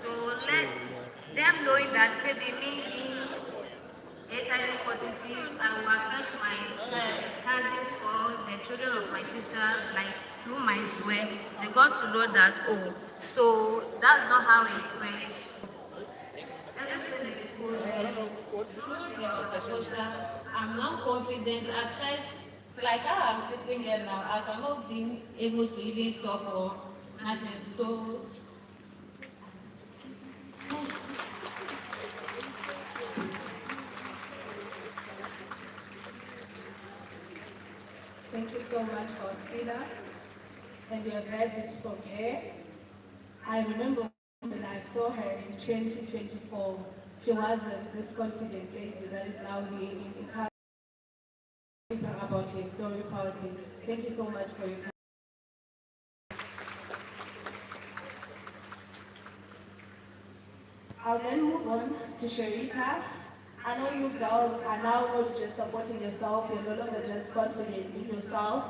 So So let you are them trying knowing that to. maybe me being HIV positive, I will affect my cousins or the children of my sister, like through my sweat. They got to know that, oh, so that's not how it works. Everything is good. Through the Wakakosha, I'm now confident. At first, like how I'm sitting here now, I cannot be able to even talk or nothing. So Thank you so much, Faustina. And you have heard it from her. I remember when I saw her in 2024, she wasn't this confident lady that is now here in about her story proudly. Thank you so much for your. I'll then move on to Sharita. I know you girls are now not just supporting yourself, you're no longer just confident in yourself,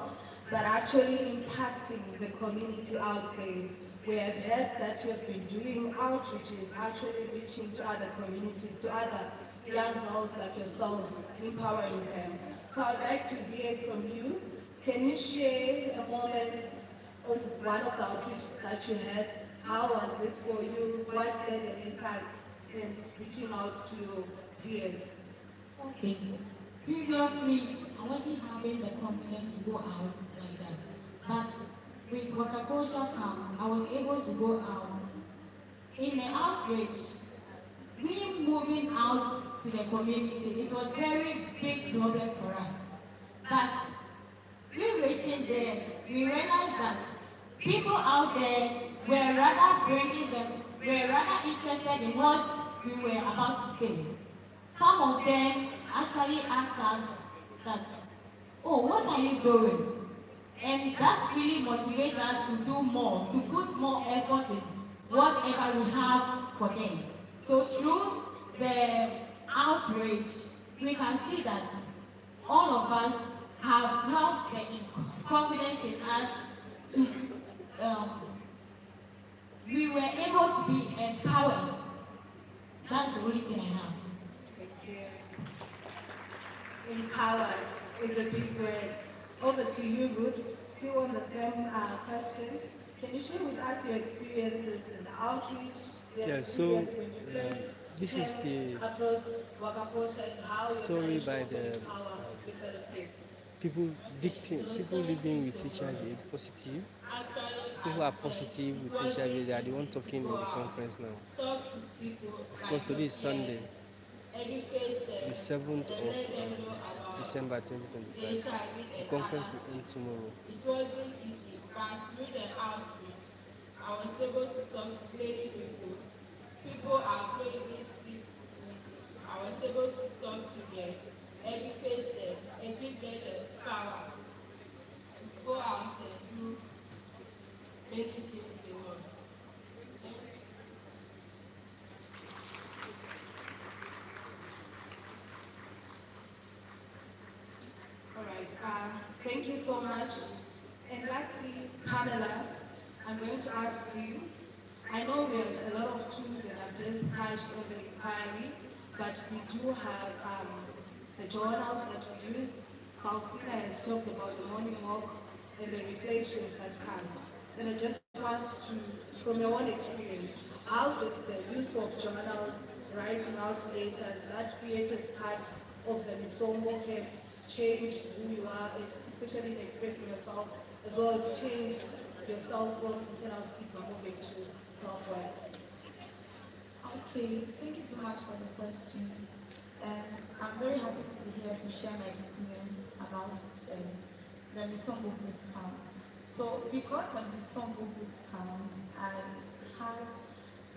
but actually impacting the community out there. We have heard that you have been doing outreaches, actually reaching to other communities, to other young girls like yourselves, empowering them. So I'd like to hear from you. Can you share a moment of one of the outreaches that you had? How was it for you? What made an impact in reaching out to your peers? Okay. Previously, I wasn't having the confidence to go out like that. But with Wakakosha Camp, I was able to go out. In the outreach, we moving out to the community, it was very big problem for us. But we reaching there, we realized that people out there were rather bringing them, were rather interested in what we were about to say. Some of them actually asked us that, oh, what are you doing? And that really motivates us to do more, to put more effort in whatever we have for them. So through the outreach, we can see that all of us have now the confidence in us to, um, we were able to be empowered. That's the only thing I have. Thank you. Empowered is a big word. Over to you, Ruth. Still on the same question. Can you share with us your experiences in the outreach, your Yeah, so experience when you first this is came the across Wakakosha and how you story managed to by also the empower your fellow kids? people living with HIV positive. People who are positive with HIV, they are the one talking in the conference now. Of course, today is Sunday, the 7th of December they 2025. tried with The the conference Ghana will end School. tomorrow. It wasn't easy, but through the outreach, I was able to talk to many people. People are closely sleep with. I was able to talk to them, educate them, and give them the power to go out and do many things they want. Thank you. All right. Thank you so much. And lastly, Pamela, I'm going to ask you. I know we have a lot of tools that have just touched on the inquiry, but we do have the journals that we use. Faustina has talked about the morning walk and the reflections that come. And I just want to, from your own experience, how did the use of journals, writing out letters, that creative part of the Misombo camp changed who you are, especially in expressing yourself, as well as changed your self-worth internal stigma moving to self-worth? Okay, thank you so much for the question. And I'm very happy to be here to share my experience about the Nisombo Boot Camp. So before the Nisombo Boot Camp, I had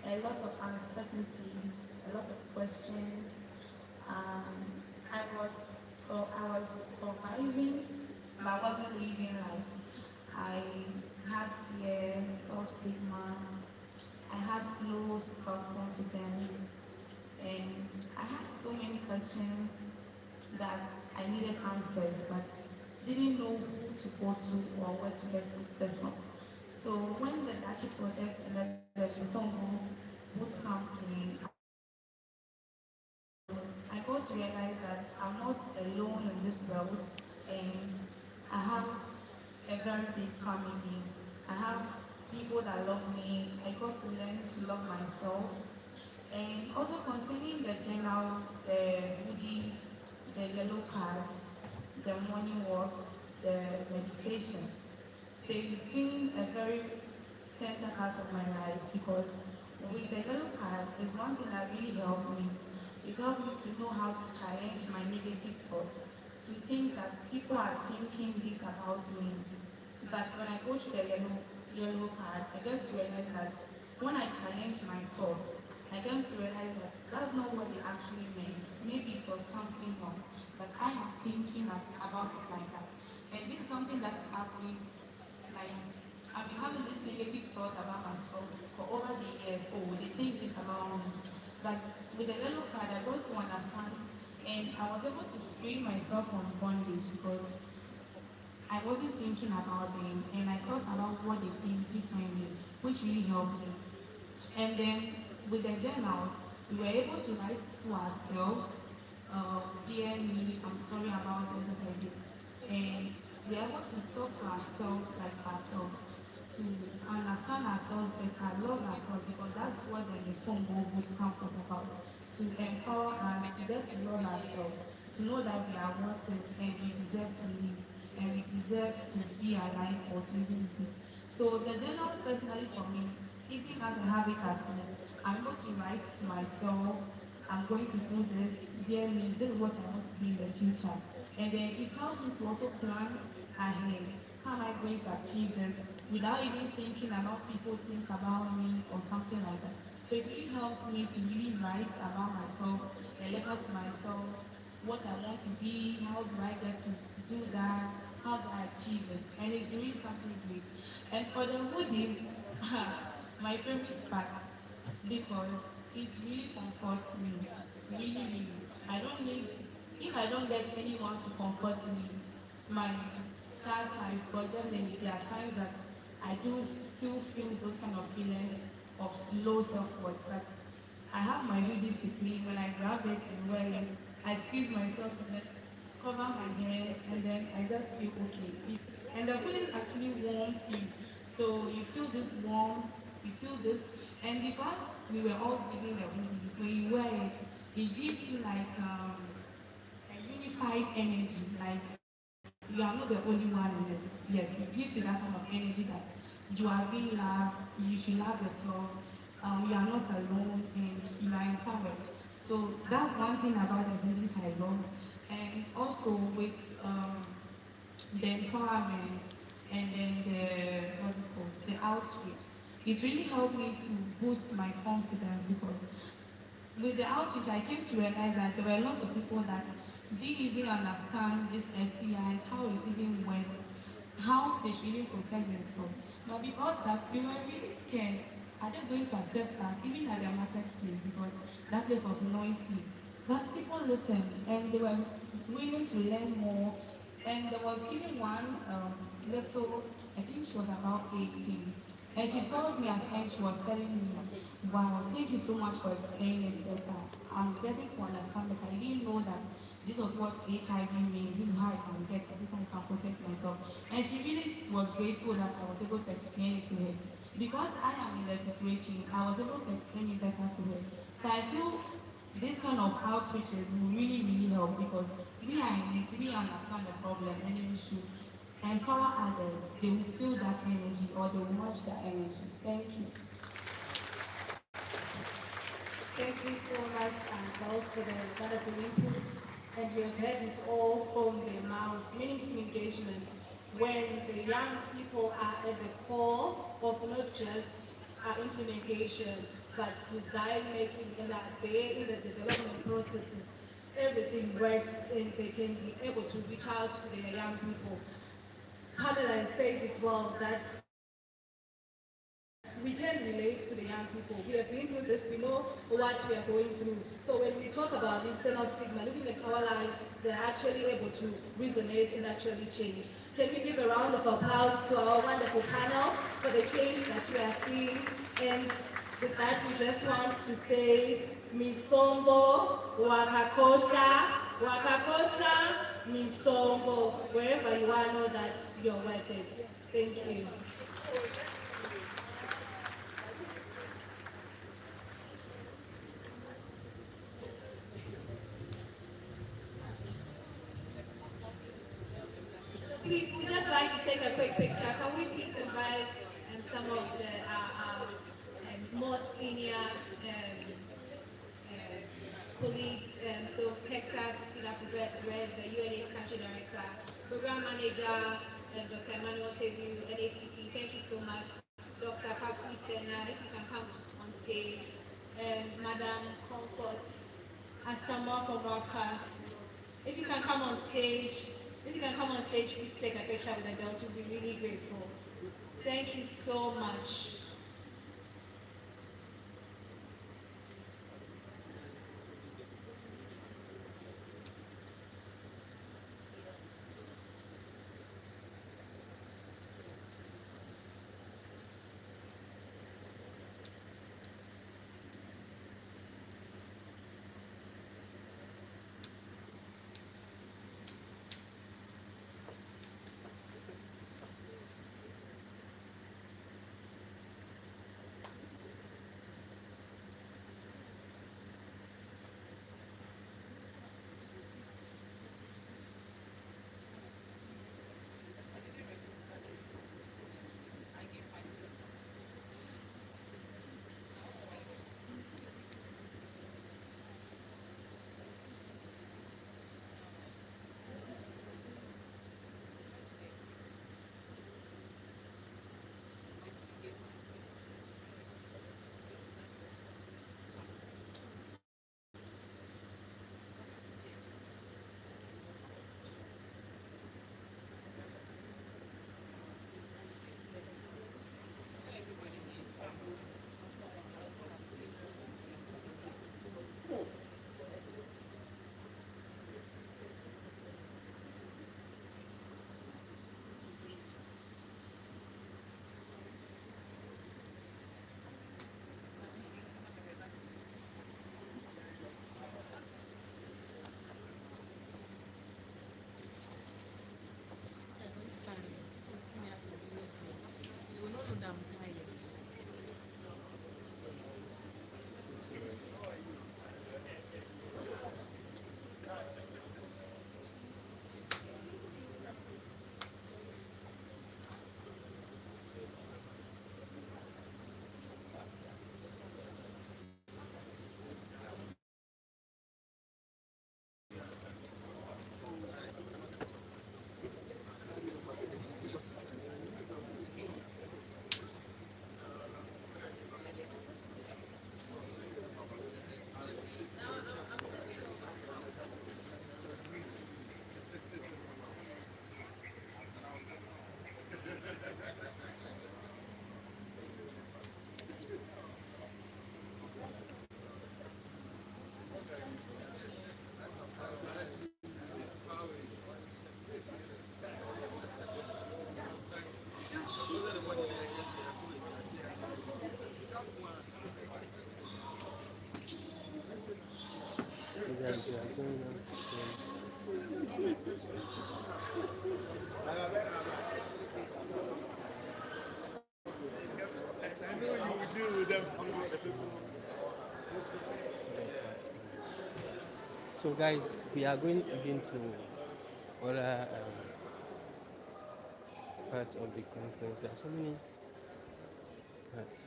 a lot of uncertainties, a lot of questions. I was surviving, but I wasn't living life. I had fear, self-stigma, I had low self-confidence, and I had so many questions that I needed answers, but didn't know who to go to or where to get answers from. So when the Dashi project and the Bisongo bootcamp came, I got to realize that I'm not alone in this world, and I have a very big family. I have people that love me. I got to learn to love myself. And also concerning the journals, the hoodies, the yellow card, the morning walk, the meditation, they've been a very center part of my life because with the yellow card is one thing that really helped me. It helped me to know how to challenge my negative thoughts, to think that people are thinking this about me. But when I go to the yellow card, I get to realize that when I challenge my thoughts, I get to realize that that's not what they actually meant. Maybe it was something else, but I am thinking about it like that. And this is something that's happening like I've been having this negative thought about myself for over the years. Oh, they think this about me. But with the yellow card, I got to understand, and I was able to free myself from bondage because I wasn't thinking about them, and I thought about what they think differently, which really helped me. And then with the journals, we were able to write to ourselves, dear me, I'm sorry about this that I did. And we are able to talk to ourselves like ourselves, to understand ourselves better, love ourselves, because that's what the Songo Bootcamp was about. To empower us, to get to love ourselves, to know that we are worth it and we deserve to live and we deserve to be alive or to even live. So the journals personally for me, even as I have it at home, I'm going to write to myself, I'm going to do this, dear me, this is what I want to be in the future. And then it helps you to also plan ahead. How am I going to achieve this without even thinking about people think about me or something like that. So it really helps me to really write about myself, a letter to myself, what I want to be, how do I get to do that, how do I achieve it. And it's really something great. And for the hoodies, my favorite part because it really comforts me. Really, really. I don't need, if I don't get anyone to comfort me, my sad times, but definitely there are times that I do still feel those kind of feelings of low self-worth. But I have my hoodies with me. When I grab it and wear it, I squeeze myself in it, cover my hair, and then I just feel okay. And the hoodies actually warms you. So you feel this warmth, you feel this, and because we were all given the hoodies, when you wear it, it gives you like a unified energy. Like you are not the only one in it. Yes, it gives you that kind of energy that you are being loved, you should love yourself, you are not alone, and you are empowered. So that's one thing about the hoodies I love. And also with the empowerment and then the what's it called, the outreach, it really helped me to boost my confidence because with the outreach, I came to realize that there were lots of people that didn't even understand this STIs, how it even works, how they should even protect themselves. But because that we were really scared, are they going to accept us even at their marketplace because that place was noisy? But people listened and they were willing to learn more. And there was even one little, I think she was about 18. And she told me as and she was telling me, wow, thank you so much for explaining it better. I'm getting to understand better. I didn't know that this was what HIV means, this is how I can get it, this is how I can protect myself. And she really was grateful that I was able to explain it to her. Because I am in the situation, I was able to explain it better to her. So I feel this kind of outreaches will really, really help because we are in it, we understand the problem, and we should empower others. They will feel that energy or they will match that energy. Thank you. Thank you so much, girls, for the wonderful inputs. And you have heard it all from the mouth, meaningful engagement, when the young people are at the core of not just implementation, but design making, and that they in the development processes, everything works and they can be able to reach out to their young people. Pamela has said it well that we can relate to the young people. We have been through this, we know what we are going through. So when we talk about external stigma, looking at our lives, they're actually able to resonate and actually change. Can we give a round of applause to our wonderful panel for the change that we are seeing? And with that, we just want to say, Misombo, Wakakosha, Wakakosha, Misombo. Wherever you are, know that you're worth it. Thank you. Please, we'd just like to take a quick picture. Can we please invite some of the more senior colleagues? So Hector Cecilia Perez, the UNA's country director, program manager, Dr. Emmanuel Tebu, NACP. Thank you so much. Dr. Papu Sena, if you can come on stage. Madam Comfort Asama from our class. If you can come on stage, if you can come on stage, please take a picture with the girls. We'll be really grateful. Thank you so much. guys, we are going on to pray. I know you will deal with them. Other platforms. So, guys, we are going again to other parts of the conference. There are so many parts.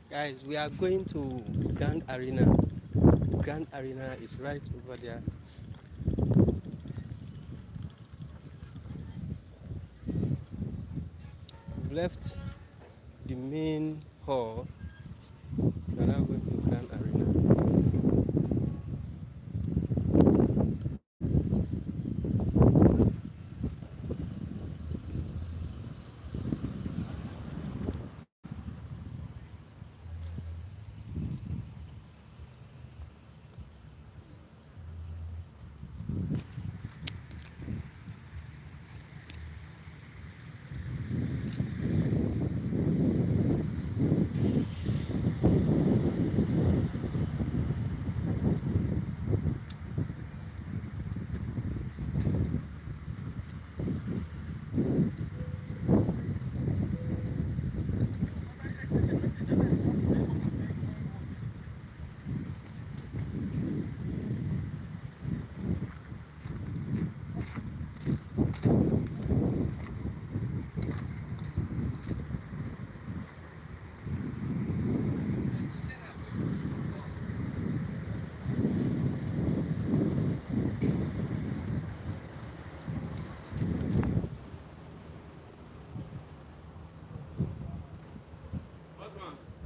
Guys, we are going to Grand Arena. Grand Arena is right over there. We've left the main hall. We are now going to Grand Arena.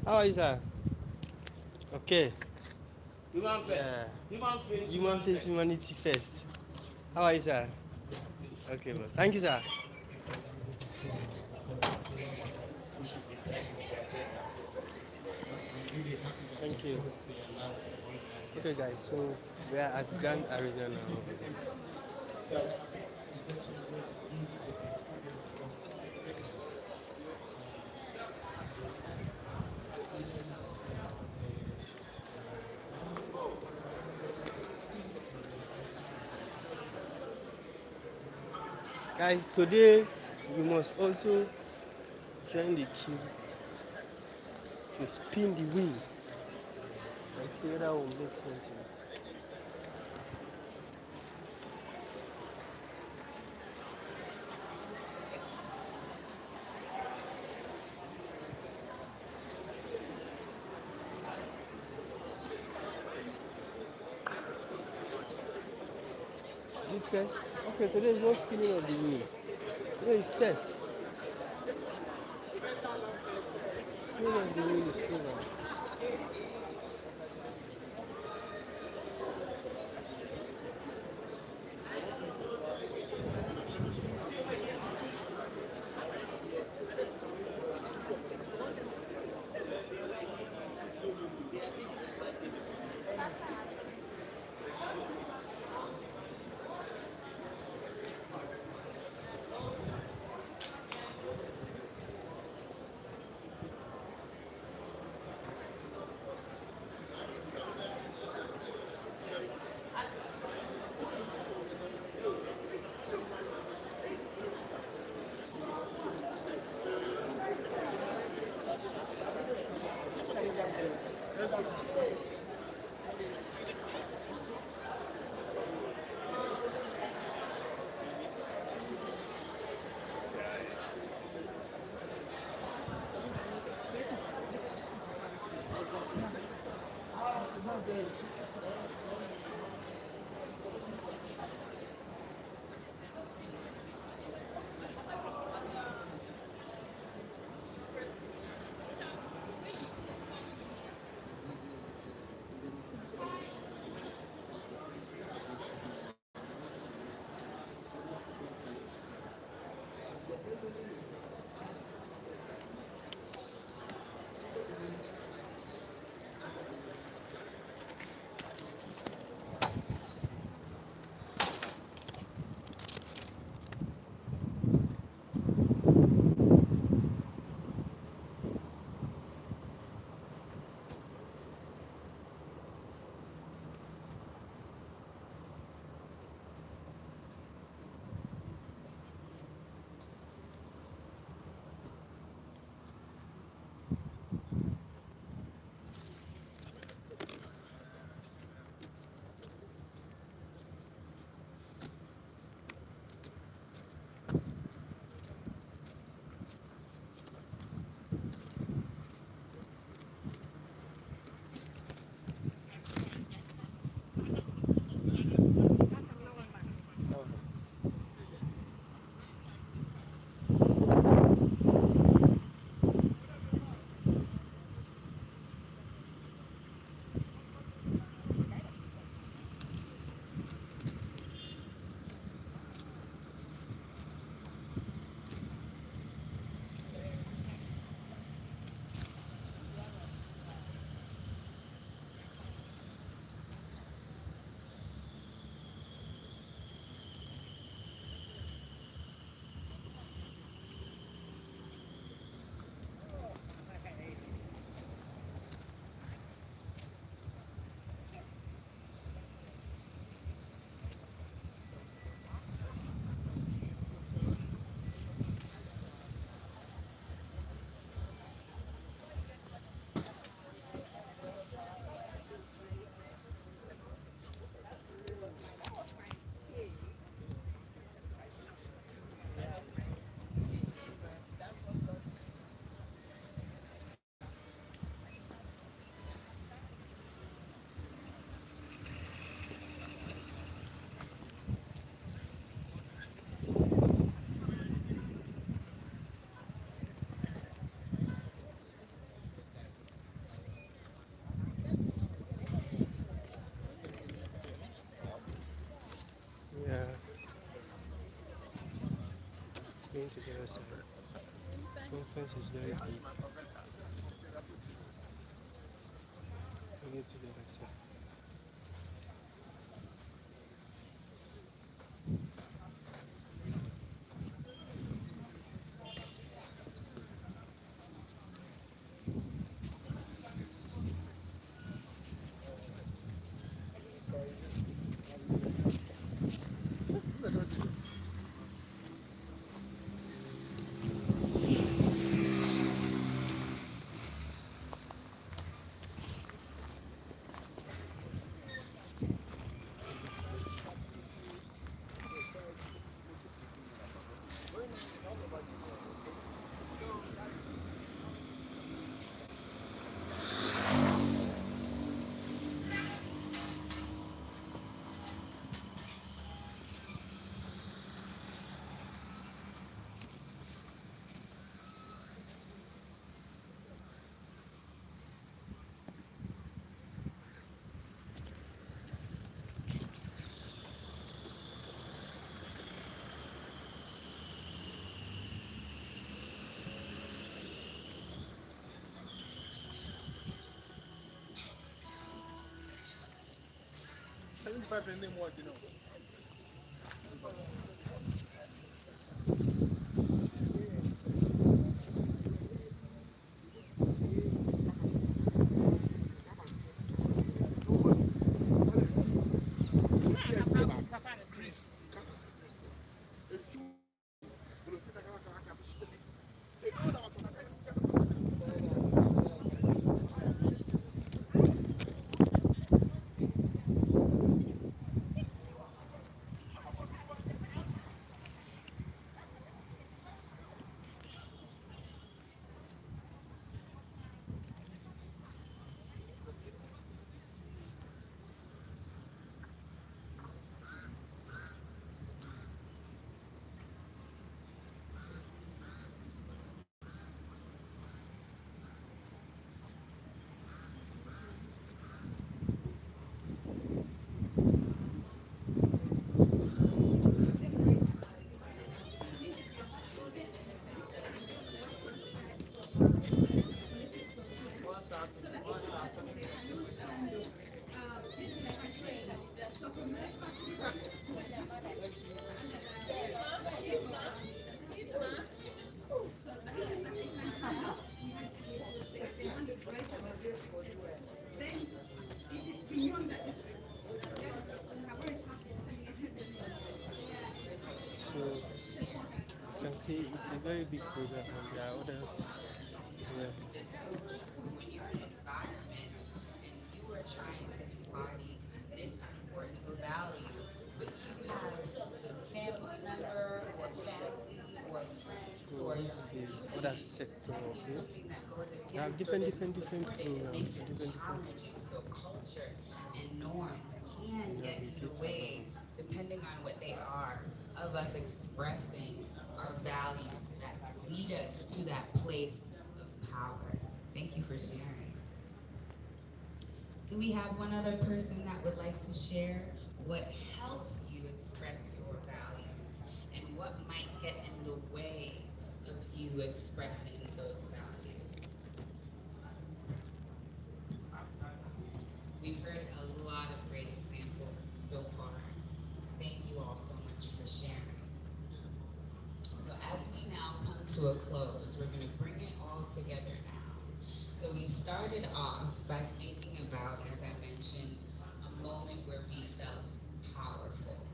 How are you, sir? Okay. Human first. Yeah. Human face. Humanity first. How are you, sir? Okay, boss. Thank you, sir. Thank you. Okay, guys, so we are at Grand Arena now. Guys, today we must also join the queue to spin the wheel and see whether we'll make something. Is it test? Okay, today is not spinning of the wheel. Today is test. Spin of the wheel is over. Yeah, going to the other side. Conference is very big. bring it to the other side. So, as you can see, it's a very big program, and there are others. Yeah. When you're in an environment and you are trying to embody this important value, but you have a family member or family or friends So or this your is the other community sector telling of you it. something that goes They have against or different, doesn't different, different support it, it makes programs it and different, different challenging. So culture and norms can you get in the navigate way, around. depending on what they are, of us expressing our values that lead us to that place of power. Thank you for sharing. Do we have one other person that would like to share what helps you express your values and what might get in the way of you expressing those values? We've heard a lot of great examples so far. Thank you all so much for sharing. So as we now come to a close, we're going to bring it all together now. So we started off by thinking about, as I mentioned, a moment where we felt powerful.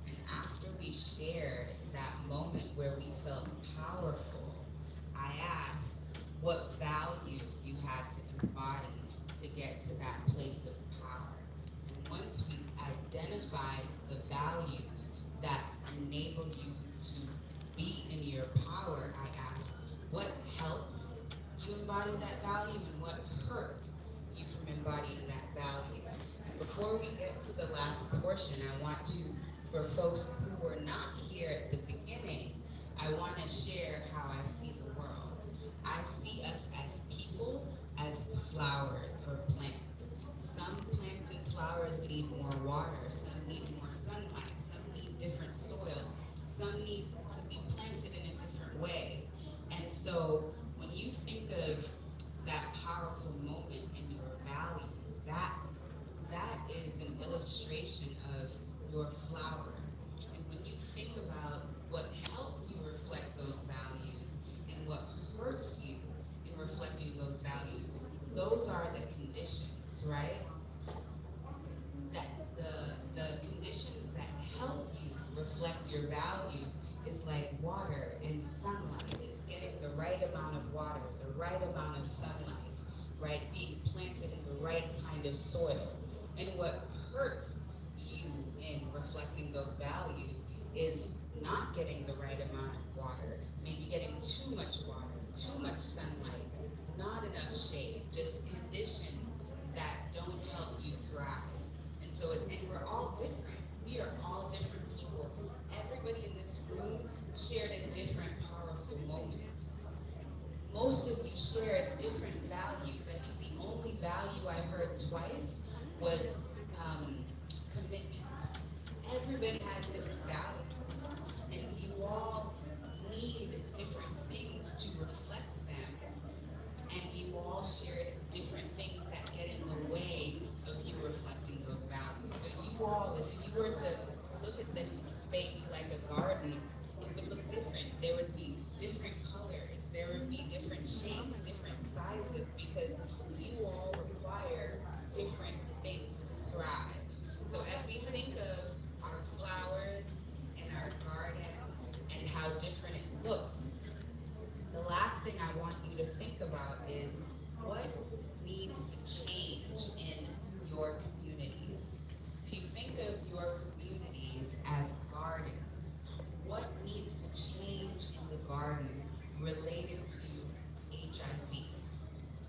And after we shared that moment where we felt powerful, I asked what values you had to embody to get to that place of power. And once we identified the values that enable you to be in your power, I asked what helps you embody that value and what hurts you from embodying that value. And before we get to the last portion, I want to, for folks who were not here at the beginning, I want to share how I see the world. I see us as people, as flowers or plants. Some plants and flowers need more water, some need more sunlight, some need different soil, some need to be planted in a different way. And so when you think of that powerful moment in your values, those are the conditions, right? That the conditions that help you reflect your values is like water and sunlight. It's getting the right amount of water, the right amount of sunlight, right? Being planted in the right kind of soil. And what hurts you in reflecting those values is not getting the right amount of water, maybe getting too much water, too much sunlight, not enough shade, just conditions that don't help you thrive. And so, and we're all different. We are all different people. Everybody in this room shared a different powerful moment. Most of you shared different values. I think the only value I heard twice was commitment. Everybody has different values, and you all need different things to reflect them, and you all shared different things that get in the way of you reflecting those values. So you all, if you were to look at this space like a garden, it would look different. There would be different colors, there would be different shapes, different sizes, because you all require different things to thrive. So as we think of our flowers and our garden and how different it looks, the last thing I want you to think about is what needs to change in your communities. If you think of your communities as gardens, what needs to change in the garden related to HIV?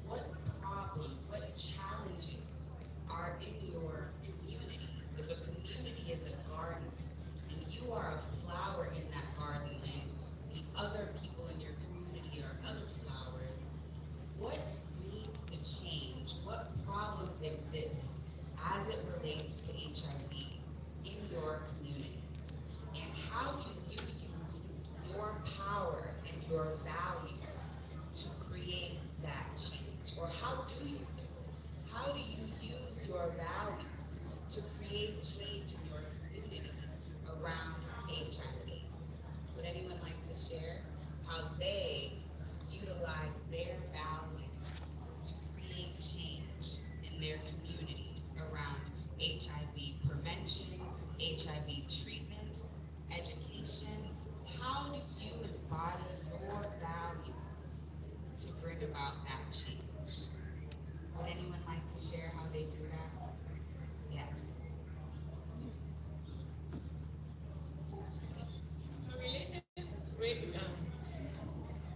What problems, what challenges are in your communities? If a community is a garden and you are a flower in that garden and the other people in your community are other flowers, what needs to change? What problems exist as it relates to HIV in your communities? And how can you use your power and your values to create that change? Or how do you do it? How do you use your values to create change in your communities around HIV? Would anyone like to share how they utilize their values to create change in their communities around HIV prevention, HIV treatment, education? How do you embody your values to bring about that change? Would anyone like to share how they do that? Yes. So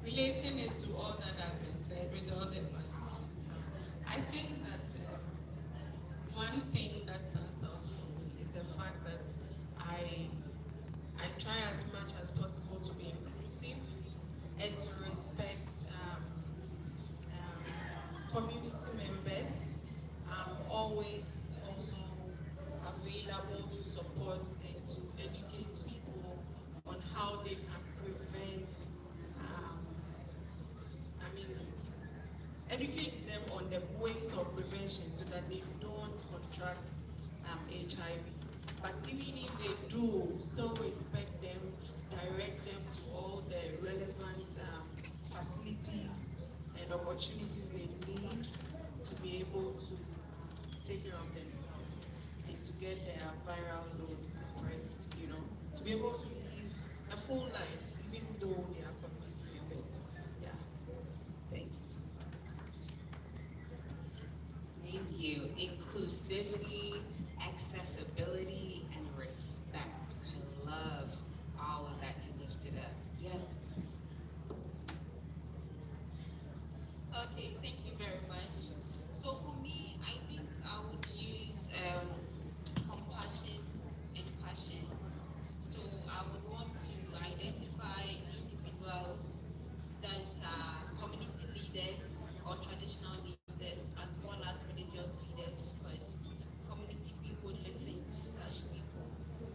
relating it to all that has been said with all the values, I think that one thing that stands out for me is the fact that I I try as much as possible to be inclusive and to respect community members. I'm always also available to support and to educate people on how they can prevent, um, I mean, educate them on the ways of prevention so that they don't contract HIV. But even if they do, still respect them, direct them to all the relevant facilities and opportunities they need to be able to take care of themselves and to get their viral loads suppressed, to be able to live a full life even though they are community members. Yeah, thank you. Thank you. Inclusivity, accessibility, and respect. I love all of that you lifted up. Yes. Okay, thank you very much. So for me, I think I would use compassion and passion. So I would want to identify individuals that are community leaders or traditional leaders as well as religious leaders because community people listen to such people.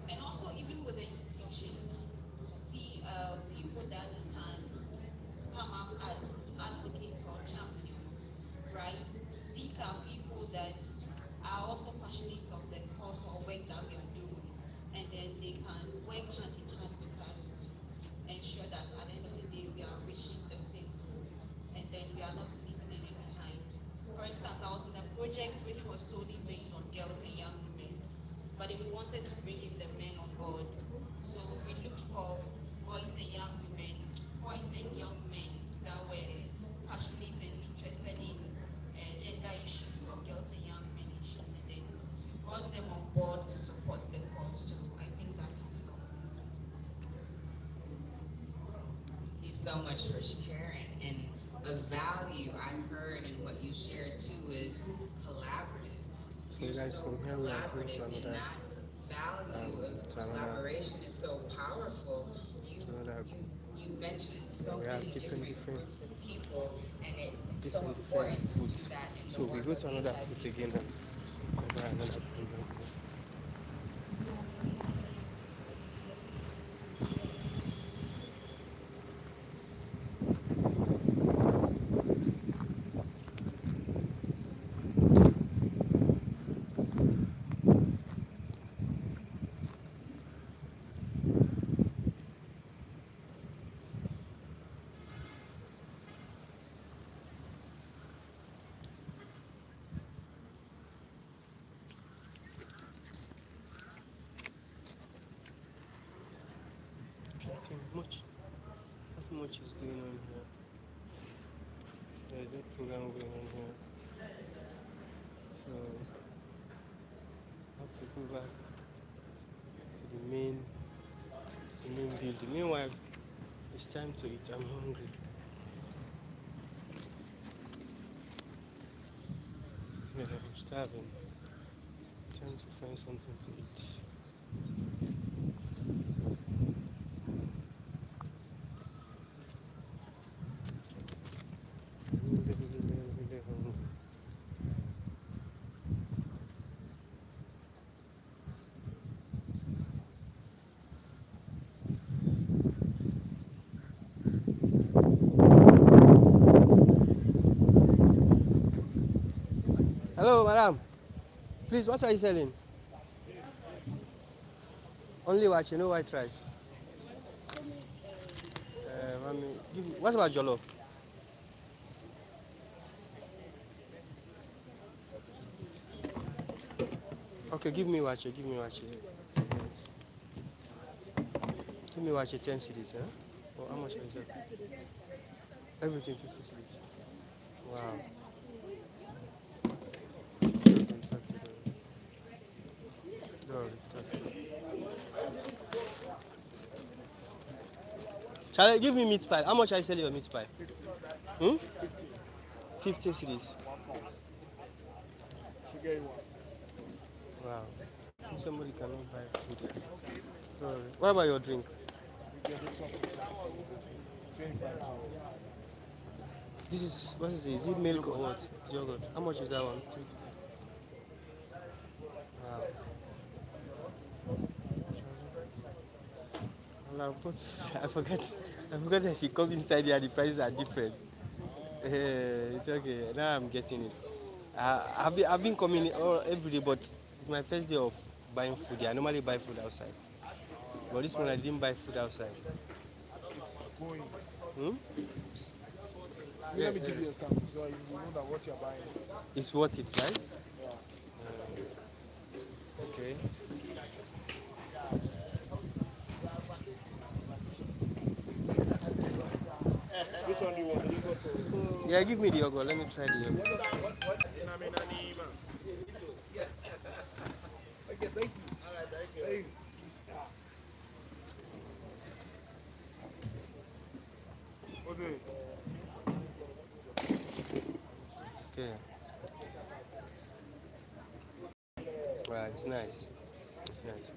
And also even with the institutions to see people that can come up as advocates or champions, right? These are people that are also passionate of the cause or work that we are doing. And then they can work hand in hand with us to ensure that at the end of the day we are reaching the same goal. And then we are not leaving any behind. For instance, I was in a project which was solely based on girls and young women, but then we wanted to bring in the men on board. So we looked for boys and young women, boys and young men that were passionate and interested in gender issues or girls and young men issues, and then we brought them on board to support the cause. So I think that can help. Thank you so much for sharing. And a value I heard in what you shared too is collaborative. So You're guys, so from here we are going to collaborative, and another that value of to another collaboration is so powerful. You to another. you you mentioned Yeah, so we have many different different groups of people, and it's so different important to do booths. that in the So we work go of to another HIV. booth again and cover another program here. Nothing much is going on here. There is a program going on here. So I have to go back to the main building. Meanwhile, it's time to eat. I'm hungry. Yeah, I'm starving. Time to find something to eat. Really hungry. Hello, madam. Please, what are you selling? Only watch, no white rice. What about jollof? Okay, give me watch. Give me watch. Yes. Give me watch 10 cities, huh? Oh, how much is it? Everything 50 cities. Wow. It's okay. It's okay. Shall I give me meat pie? How much I sell your meat pie? 50. 50 cities. Wow. I think somebody cannot buy food here. Sorry. What about your drink? This is, what is it? Is it milk or what? It's yogurt. How much is that one? Wow. Well, I forgot. I forgot if you come inside here, the prices are different. It's okay. Now I'm getting it. I've been coming every day, but it's my first day of buying food here. I normally buy food outside, but this one I didn't buy food outside. It's going. Hmm? Let me give you a sample so you know that what you're buying. It's worth it, right? Yeah. Okay. Which one do you want? The yogurt or? Yeah, give me the yogurt. Let me try the yogurt. Okay, thank you. All right, thank you. Hey. Okay. Okay. Wow, it's nice. It's nice.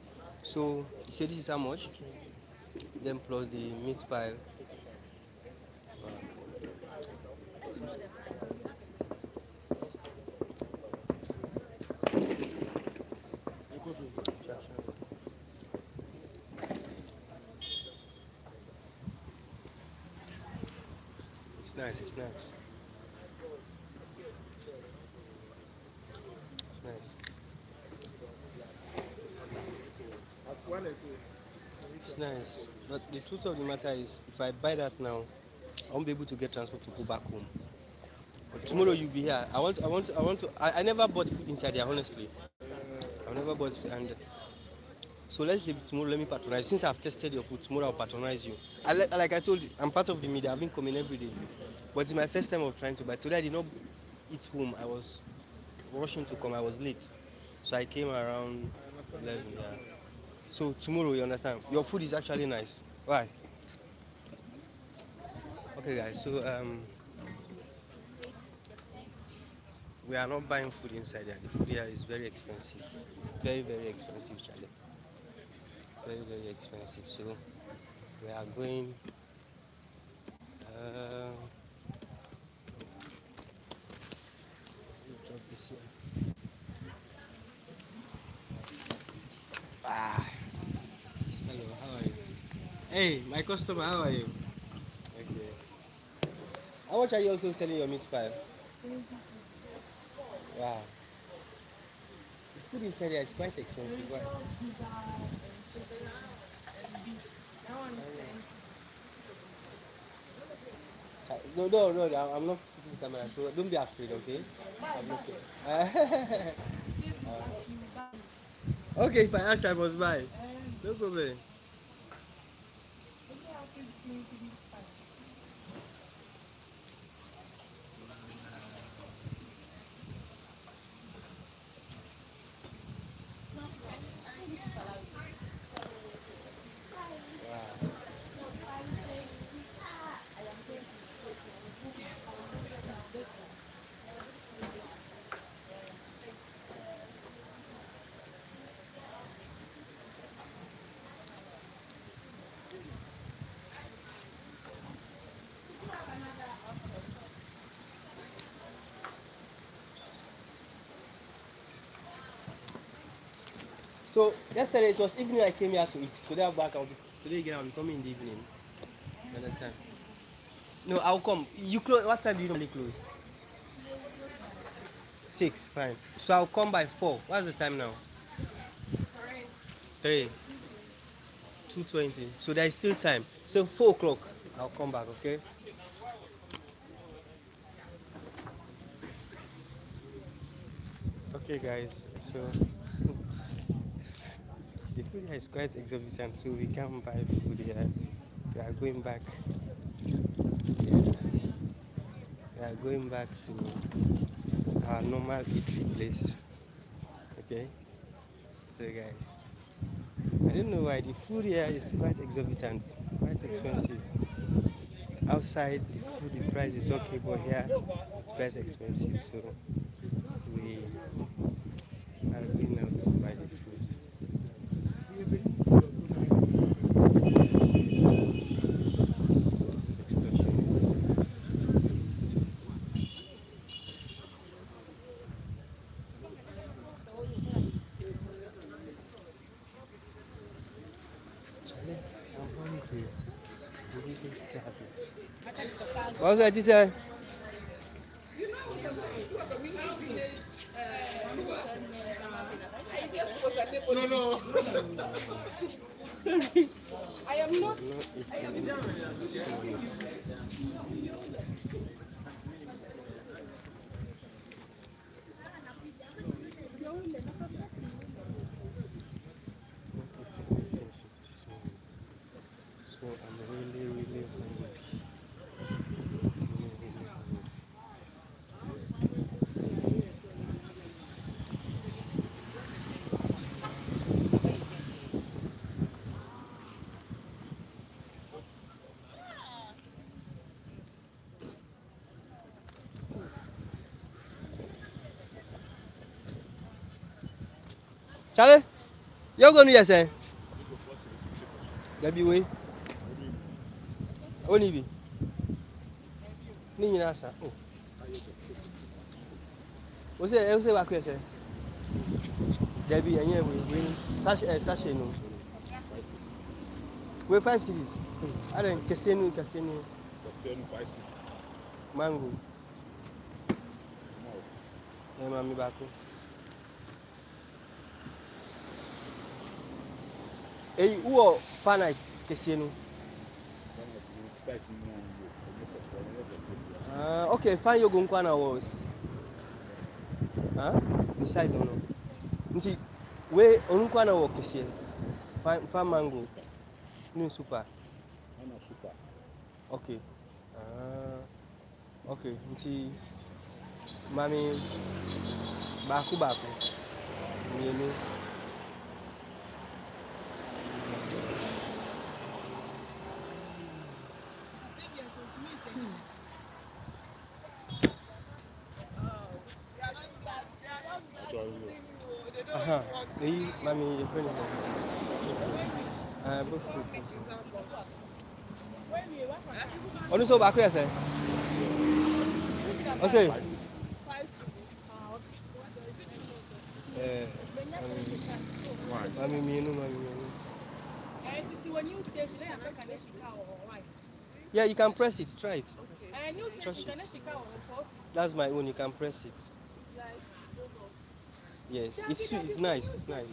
So you say this is how much? 20. Then plus the meat pile. 35. Wow. Sure, sure. It's nice. It's nice. It's nice. It's nice. But the truth of the matter is, if I buy that now, I won't be able to get transport to go back home. Tomorrow you'll be here. I never bought food inside here, honestly. I've never bought, and so let's leave it tomorrow. Let me patronize. Since I've tested your food, tomorrow I'll patronize you. Like I told you, I'm part of the media. I've been coming every day, but it's my first time of trying to buy. Today I did not eat home. I was rushing to come. I was late, so I came around 11. Yeah. So tomorrow, you understand? Your food is actually nice. Why? Okay, guys. So we are not buying food inside here. The food here is very expensive. Very expensive, Charlie. Very expensive. So we are going. Uh, drop this here. Ah, hello. How are you? Hey, my customer. How are you? Okay. How much are you also selling your meat pie? Wow. The food inside here is quite expensive. Why? No, I'm not using the camera, so don't be afraid, okay? I'm okay. Okay, if I ask, I must buy. No problem. Wow. So yesterday it was evening I came here to eat. Today I'm back. Today again I'll be coming in the evening. You understand? No, I'll come. You close. What time do you normally close? 6. Fine. So I'll come by 4. What's the time now? 3. 2:20. So there is still time. So 4 o'clock. I'll come back. Okay. Okay, guys. So the food here is quite exorbitant. So we can't buy food here. We are going back. Yeah, we are going back to our normal eatery place. Okay. So guys, I don't know why the food here is quite exorbitant, quite expensive. Outside the food, the price is okay, but here it's quite expensive. So we are going out to buy the food. Extortionate. Charlie, I'm hungry. I'm really starving. What's that, teacher? No. I am not eating anything this morning. Not eating anything since this morning. So I'm really hungry. Really hungry. Charlie, you're going to say? Gabi way. Only be. Ni nyina sa. Oh. Ose wa ku ese. Gabi enye we sachet no. We 5 series. Aren kese no. Mango. E mami bako. Ei, uo panas kese no. Okay, fine yogo nkwana was. Huh? The size no no. Nti we onunkwana wo kese. Fine mango. Ni super. Ana super. Okay. Okay. Nti mami baako baako. Mmienu. Eyi mami yɛfrɛ no sɛ both fruit. Ɔno nso baako yɛ sɛ? Ɔsɛ? Mami mmienu. Yeah, you can press it. Try it. Trust it. That's my own. You can press it. Yes, it's nice. It's nice.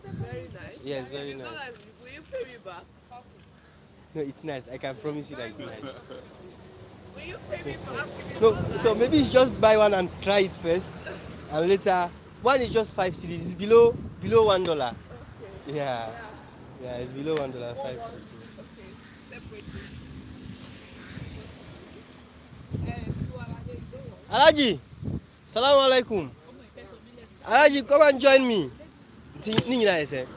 Very nice. Yes, very nice. Will you pay me back? No, it's nice. I can promise you that it's nice. Will you pay me back? No, so maybe you just buy one and try it first, and later one is just 5 cedis. It's below $1. Okay. Yeah, it's below $1. 5 cedis. Okay, separately. Alaji, salaam alaikum. Alaji, come and join me. Ni nyina ese.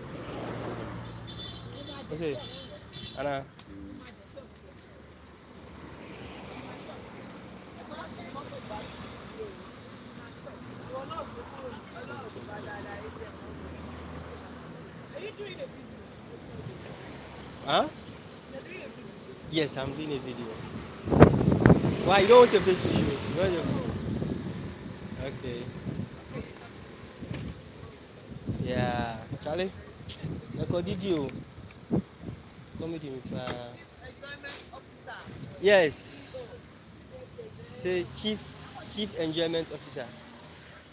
Ose. Ana. Are you doing a video? Huh? You're doing a video? Yes, I'm doing a video. Why? You don't want your face to show? You want your... Okay. Yeah. Charlie? Did you? Comedy with Enjoyment officer. Yes. Say chief enjoyment officer.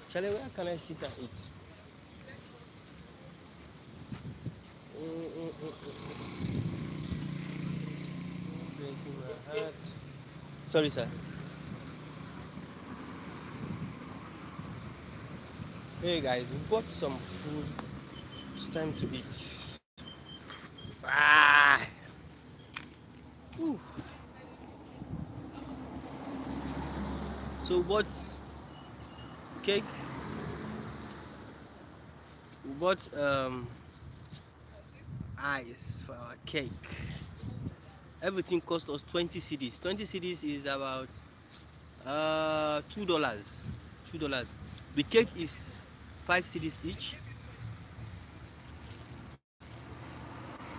Charlie, where can I sit and eat? Breaking my heart. Sorry, sir. Hey guys, we bought some food. It's time to eat. Ah. Ooh. So what's cake? We bought ice for our cake. Everything cost us 20 cedis. 20 cedis is about $2. $2. The cake is 5 cedis each.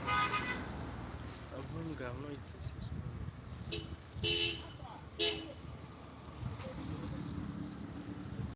I'm hungry. I'm not eating since morning.